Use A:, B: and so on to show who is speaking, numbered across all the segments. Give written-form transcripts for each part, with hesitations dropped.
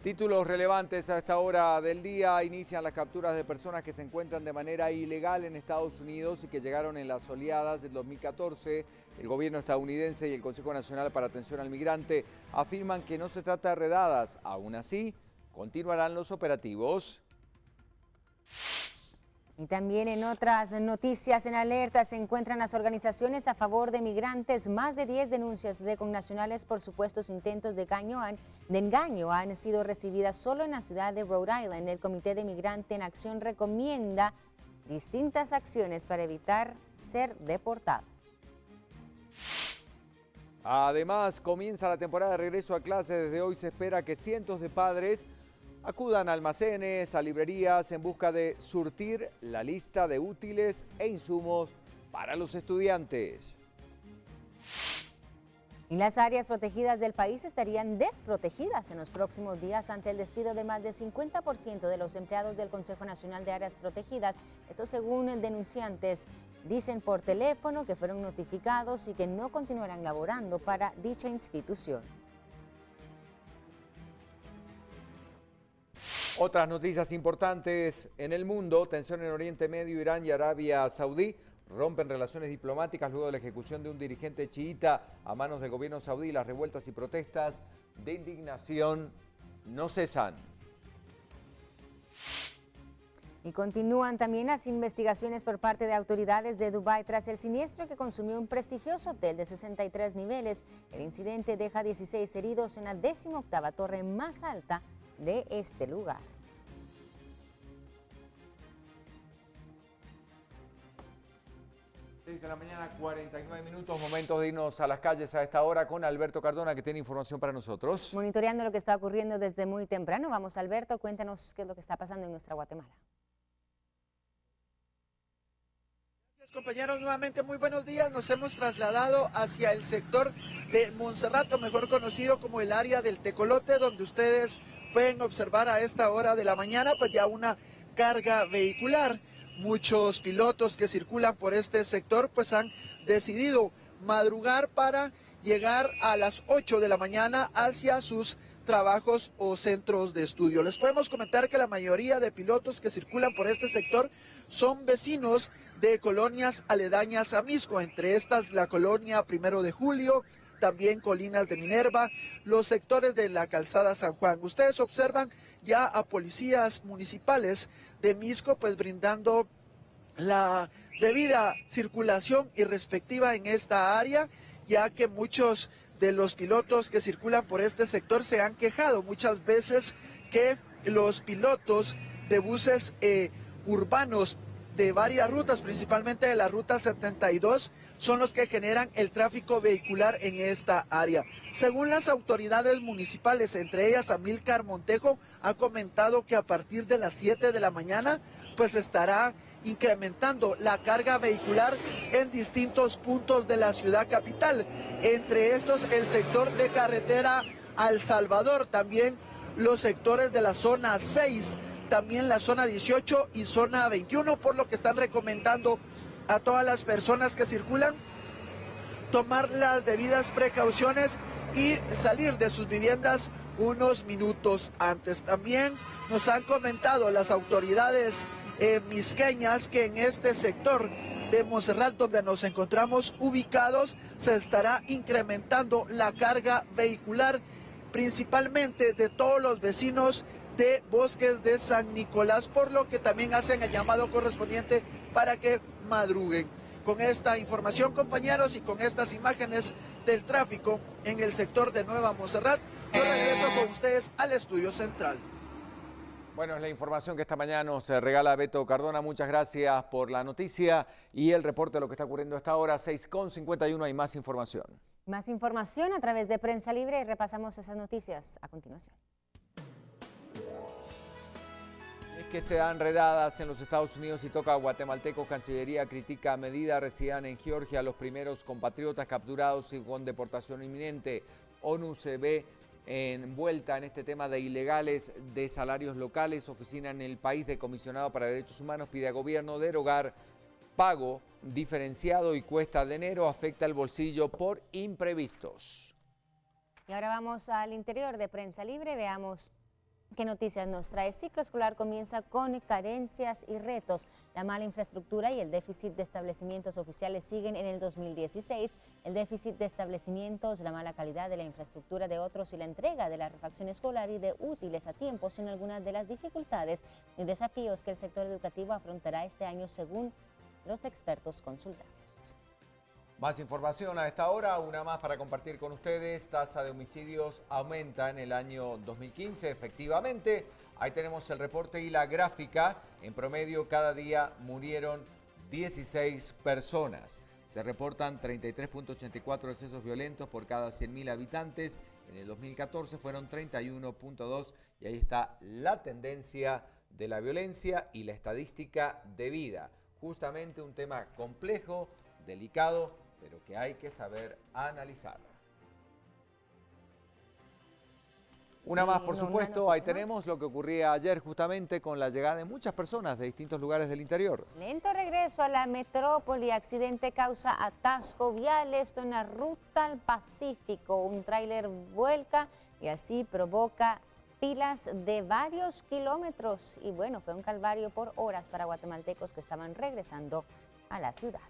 A: Títulos relevantes a esta hora del día. Inician las capturas de personas que se encuentran de manera ilegal en Estados Unidos y que llegaron en las oleadas del 2014. El gobierno estadounidense y el Consejo Nacional para Atención al Migrante afirman que no se trata de redadas. Aún así, continuarán los operativos.
B: Y también en otras noticias en alerta se encuentran las organizaciones a favor de migrantes. Más de 10 denuncias de connacionales por supuestos intentos de engaño han sido recibidas solo en la ciudad de Rhode Island. El Comité de Migrante en Acción recomienda distintas acciones para evitar ser deportados.
A: Además, comienza la temporada de regreso a clase. Desde hoy se espera que cientos de padres acudan a almacenes, a librerías en busca de surtir la lista de útiles e insumos para los estudiantes.
B: Y las áreas protegidas del país estarían desprotegidas en los próximos días ante el despido de más del 50% de los empleados del Consejo Nacional de Áreas Protegidas. Esto según denunciantes dicen por teléfono que fueron notificados y que no continuarán laborando para dicha institución.
A: Otras noticias importantes en el mundo: tensión en Oriente Medio. Irán y Arabia Saudí rompen relaciones diplomáticas luego de la ejecución de un dirigente chiita a manos del gobierno saudí. Las revueltas y protestas de indignación no cesan.
B: Y continúan también las investigaciones por parte de autoridades de Dubái tras el siniestro que consumió un prestigioso hotel de 63 niveles. El incidente deja 16 heridos en la 18ª torre más alta de este lugar.
A: 6 de la mañana, 49 minutos, momento de irnos a las calles a esta hora con Alberto Cardona, que tiene información para nosotros.
B: Monitoreando lo que está ocurriendo desde muy temprano. Vamos, Alberto, cuéntanos qué es lo que está pasando en nuestra Guatemala.
C: Compañeros, nuevamente muy buenos días. Nos hemos trasladado hacia el sector de Monserrate, mejor conocido como el área del Tecolote, donde ustedes pueden observar a esta hora de la mañana pues ya una carga vehicular. Muchos pilotos que circulan por este sector pues han decidido madrugar para llegar a las 8 de la mañana hacia sus trabajos o centros de estudio. Les podemos comentar que la mayoría de pilotos que circulan por este sector son vecinos de colonias aledañas a Misco, entre estas la colonia 1 de Julio, también Colinas de Minerva, los sectores de la Calzada San Juan. Ustedes observan ya a policías municipales de Misco pues brindando la debida circulación y respectiva en esta área, ya que muchos de los pilotos que circulan por este sector se han quejado muchas veces que los pilotos de buses urbanos de varias rutas, principalmente de la ruta 72, son los que generan el tráfico vehicular en esta área. Según las autoridades municipales, entre ellas Amílcar Montejo, ha comentado que a partir de las 7 de la mañana pues estará incrementando la carga vehicular en distintos puntos de la ciudad capital, entre estos el sector de carretera a El Salvador, también los sectores de la zona 6, también la zona 18 y zona 21, por lo que están recomendando a todas las personas que circulan tomar las debidas precauciones y salir de sus viviendas unos minutos antes. También nos han comentado las autoridades misqueñas que en este sector de Monserrate, donde nos encontramos ubicados, se estará incrementando la carga vehicular, principalmente de todos los vecinos de Bosques de San Nicolás, por lo que también hacen el llamado correspondiente para que madruguen. Con esta información, compañeros, y con estas imágenes del tráfico en el sector de Nueva Monserrate, yo regreso con ustedes al estudio central.
A: Bueno, es la información que esta mañana nos regala Beto Cardona. Muchas gracias por la noticia y el reporte de lo que está ocurriendo a esta hora. 6:51, hay más información.
B: Más información a través de Prensa Libre y repasamos esas noticias a continuación.
A: Es que se dan redadas en los Estados Unidos y toca a guatemaltecos. Cancillería critica medida. Residan en Georgia los primeros compatriotas capturados y con deportación inminente. ONU se ve envuelta en este tema de ilegales de salarios locales. Oficina en el país de comisionado para derechos humanos pide a gobierno derogar pago diferenciado y cuesta de enero. Afecta el bolsillo por imprevistos.
B: Y ahora vamos al interior de Prensa Libre. Veamos ¿Qué noticias nos trae? Ciclo escolar comienza con carencias y retos. La mala infraestructura y el déficit de establecimientos oficiales siguen en el 2016. El déficit de establecimientos, la mala calidad de la infraestructura de otros y la entrega de la refacción escolar y de útiles a tiempo son algunas de las dificultades y desafíos que el sector educativo afrontará este año según los expertos consultados.
A: Más información a esta hora, una más para compartir con ustedes. Tasa de homicidios aumenta en el año 2015, efectivamente. Ahí tenemos el reporte y la gráfica. En promedio, cada día murieron 16 personas. Se reportan 33.84 decesos violentos por cada 100.000 habitantes. En el 2014 fueron 31.2 y ahí está la tendencia de la violencia y la estadística de vida. Justamente un tema complejo, delicado, pero que hay que saber analizar. Una más, por supuesto, ahí tenemos lo que ocurría ayer justamente con la llegada de muchas personas de distintos lugares del interior.
B: Lento regreso a la metrópoli, accidente causa atasco vial, esto en la ruta al Pacífico. Un tráiler vuelca y así provoca filas de varios kilómetros. Y bueno, fue un calvario por horas para guatemaltecos que estaban regresando a la ciudad.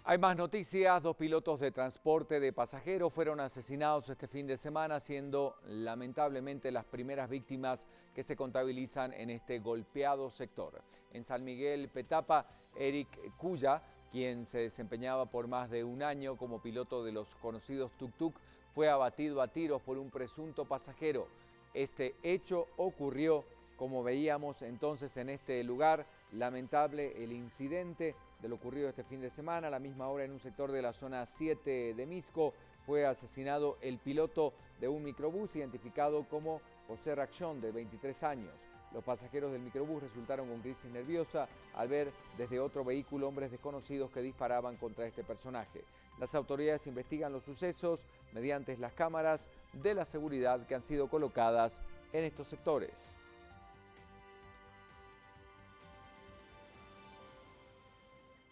A: Hay más noticias. 2 pilotos de transporte de pasajeros fueron asesinados este fin de semana, siendo lamentablemente las primeras víctimas que se contabilizan en este golpeado sector. En San Miguel Petapa, Eric Cuya, quien se desempeñaba por más de un año como piloto de los conocidos tuk-tuk, fue abatido a tiros por un presunto pasajero. Este hecho ocurrió, como veíamos entonces en este lugar. Lamentable el incidente de lo ocurrido este fin de semana. A la misma hora, en un sector de la zona 7 de Misco, fue asesinado el piloto de un microbús identificado como José Racchón, de 23 años. Los pasajeros del microbús resultaron con crisis nerviosa al ver desde otro vehículo hombres desconocidos que disparaban contra este personaje. Las autoridades investigan los sucesos mediante las cámaras de la seguridad que han sido colocadas en estos sectores.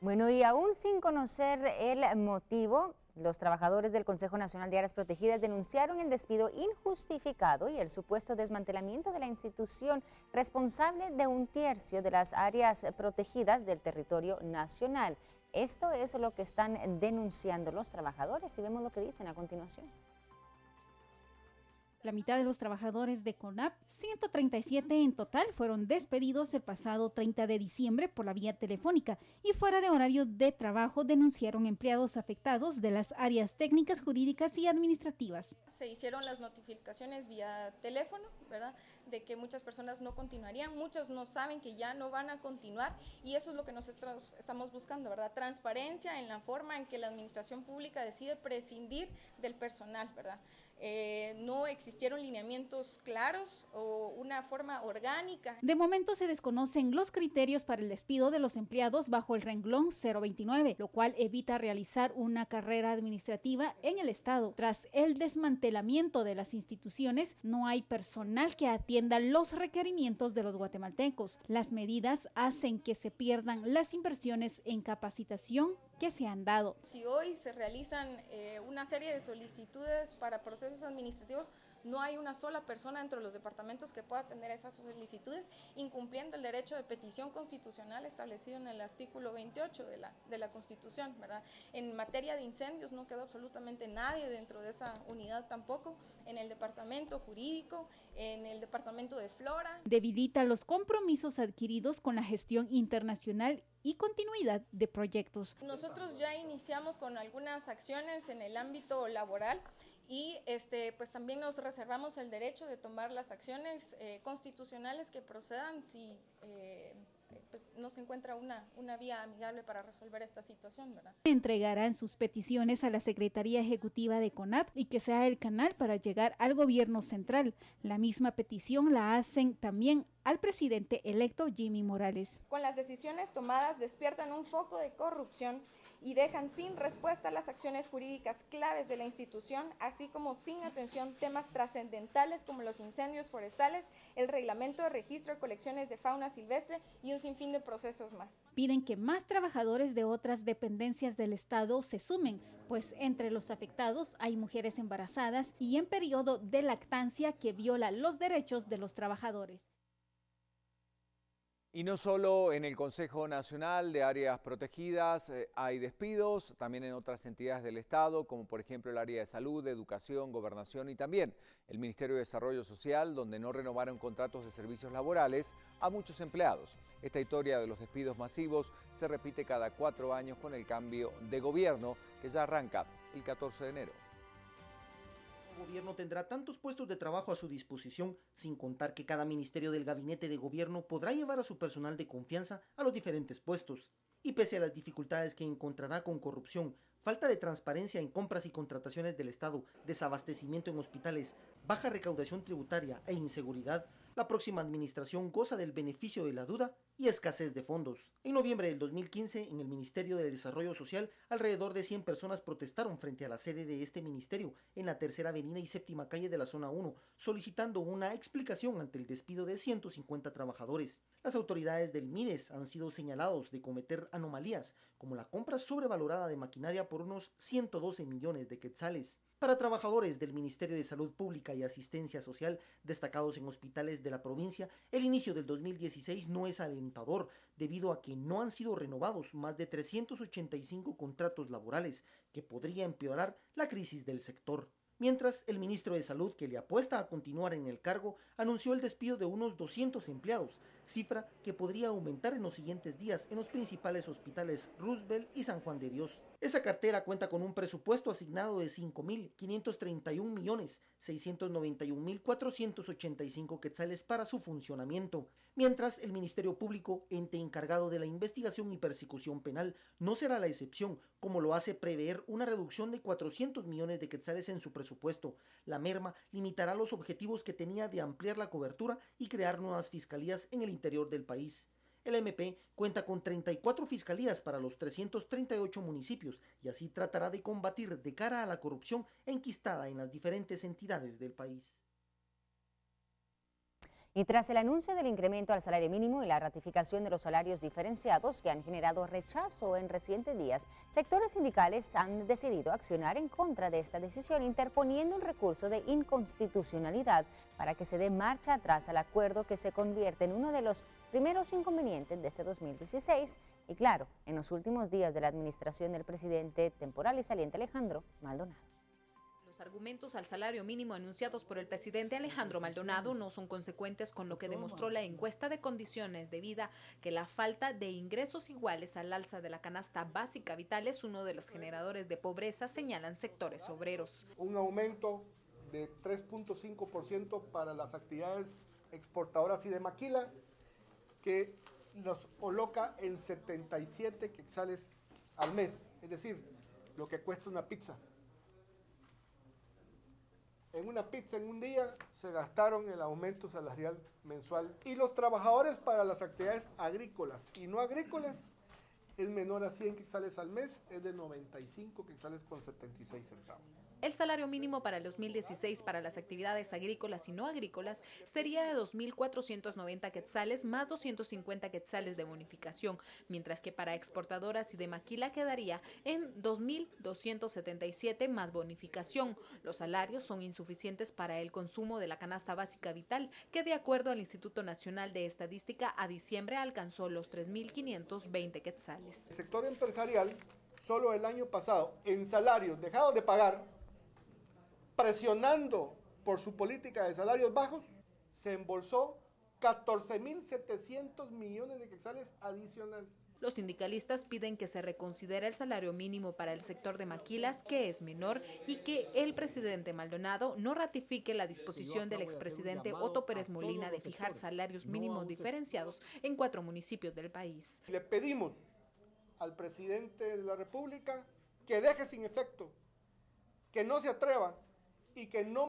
B: Bueno, y aún sin conocer el motivo, los trabajadores del Consejo Nacional de Áreas Protegidas denunciaron el despido injustificado y el supuesto desmantelamiento de la institución responsable de 1/3 de las áreas protegidas del territorio nacional. Esto es lo que están denunciando los trabajadores y vemos lo que dicen a continuación.
D: La mitad de los trabajadores de CONAP, 137 en total, fueron despedidos el pasado 30 de diciembre por la vía telefónica y fuera de horario de trabajo, denunciaron empleados afectados de las áreas técnicas, jurídicas y administrativas.
E: Se hicieron las notificaciones vía teléfono, ¿verdad?, de que muchas personas no continuarían, muchos no saben que ya no van a continuar y eso es lo que nosotros estamos buscando, ¿verdad?, transparencia en la forma en que la administración pública decide prescindir del personal, ¿verdad? No existieron lineamientos claros o una forma orgánica.
D: De momento se desconocen los criterios para el despido de los empleados bajo el renglón 029, lo cual evita realizar una carrera administrativa en el Estado. Tras el desmantelamiento de las instituciones, no hay personal que atienda los requerimientos de los guatemaltecos. Las medidas hacen que se pierdan las inversiones en capacitación que se han dado.
E: Si hoy se realizan una serie de solicitudes para procesos administrativos, no hay una sola persona dentro de los departamentos que pueda atender esas solicitudes, incumpliendo el derecho de petición constitucional establecido en el artículo 28 de la Constitución, ¿verdad? En materia de incendios no quedó absolutamente nadie dentro de esa unidad tampoco, en el departamento jurídico, en el departamento de flora.
D: Debilita los compromisos adquiridos con la gestión internacional y continuidad de proyectos.
E: Nosotros ya iniciamos con algunas acciones en el ámbito laboral y pues también nos reservamos el derecho de tomar las acciones constitucionales que procedan si pues no se encuentra una vía amigable para resolver esta situación, ¿verdad?
D: Entregarán sus peticiones a la Secretaría Ejecutiva de CONAP y que sea el canal para llegar al gobierno central. La misma petición la hacen también al presidente electo Jimmy Morales.
E: Con las decisiones tomadas despiertan un foco de corrupción y dejan sin respuesta las acciones jurídicas claves de la institución, así como sin atención temas trascendentales como los incendios forestales, el reglamento de registro de colecciones de fauna silvestre y un sinfín de procesos más.
D: Piden que más trabajadores de otras dependencias del Estado se sumen, pues entre los afectados hay mujeres embarazadas y en periodo de lactancia que viola los derechos de los trabajadores.
A: Y no solo en el Consejo Nacional de Áreas Protegidas hay despidos, también en otras entidades del Estado, como por ejemplo el área de salud, educación, gobernación y también el Ministerio de Desarrollo Social, donde no renovaron contratos de servicios laborales a muchos empleados. Esta historia de los despidos masivos se repite cada 4 años con el cambio de gobierno, que ya arranca el 14 de enero.
F: El gobierno tendrá tantos puestos de trabajo a su disposición, sin contar que cada ministerio del gabinete de gobierno podrá llevar a su personal de confianza a los diferentes puestos. Y pese a las dificultades que encontrará con corrupción, falta de transparencia en compras y contrataciones del Estado, desabastecimiento en hospitales, baja recaudación tributaria e inseguridad, la próxima administración goza del beneficio de la duda y escasez de fondos. En noviembre del 2015, en el Ministerio de Desarrollo Social, alrededor de 100 personas protestaron frente a la sede de este ministerio, en la Tercera Avenida y Séptima Calle de la Zona 1, solicitando una explicación ante el despido de 150 trabajadores. Las autoridades del MIDES han sido señalados de cometer anomalías, como la compra sobrevalorada de maquinaria por unos 112 millones de quetzales. Para trabajadores del Ministerio de Salud Pública y Asistencia Social destacados en hospitales de la provincia, el inicio del 2016 no es alentador, debido a que no han sido renovados más de 385 contratos laborales, que podría empeorar la crisis del sector. Mientras, el ministro de Salud, que le apuesta a continuar en el cargo, anunció el despido de unos 200 empleados, cifra que podría aumentar en los siguientes días en los principales hospitales Roosevelt y San Juan de Dios. Esa cartera cuenta con un presupuesto asignado de 5.531.691.485 quetzales para su funcionamiento, mientras el Ministerio Público, ente encargado de la investigación y persecución penal, no será la excepción, como lo hace prever una reducción de 400 millones de quetzales en su presupuesto. La merma limitará los objetivos que tenía de ampliar la cobertura y crear nuevas fiscalías en el interior del país. El MP cuenta con 34 fiscalías para los 338 municipios y así tratará de combatir de cara a la corrupción enquistada en las diferentes entidades del país.
B: Y tras el anuncio del incremento al salario mínimo y la ratificación de los salarios diferenciados que han generado rechazo en recientes días, sectores sindicales han decidido accionar en contra de esta decisión, interponiendo un recurso de inconstitucionalidad para que se dé marcha atrás al acuerdo, que se convierte en uno de los primeros inconvenientes de este 2016 y, claro, en los últimos días de la administración del presidente temporal y saliente Alejandro Maldonado.
G: Los argumentos al salario mínimo anunciados por el presidente Alejandro Maldonado no son consecuentes con lo que demostró la encuesta de condiciones de vida, que la falta de ingresos iguales al alza de la canasta básica vital es uno de los generadores de pobreza, señalan sectores obreros.
H: Un aumento de 3.5% para las actividades exportadoras y de maquila, que nos coloca en 77 quetzales al mes, es decir, lo que cuesta una pizza. En una pizza en un día se gastaron el aumento salarial mensual. Y los trabajadores para las actividades agrícolas y no agrícolas es menor a 100 quetzales al mes, es de 95 quetzales con 76 centavos.
G: El salario mínimo para el 2016 para las actividades agrícolas y no agrícolas sería de 2.490 quetzales más 250 quetzales de bonificación, mientras que para exportadoras y de maquila quedaría en 2.277 más bonificación. Los salarios son insuficientes para el consumo de la canasta básica vital, que de acuerdo al Instituto Nacional de Estadística a diciembre alcanzó los 3.520 quetzales.
H: El sector empresarial, solo el año pasado, en salarios dejados de pagar, presionando por su política de salarios bajos, se embolsó 14.700 millones de quetzales adicionales.
G: Los sindicalistas piden que se reconsidere el salario mínimo para el sector de maquilas, que es menor, y que el presidente Maldonado no ratifique la disposición del expresidente Otto Pérez Molina de fijar salarios mínimos diferenciados en 4 municipios del país.
H: Le pedimos al presidente de la República que deje sin efecto, que no se atreva y que no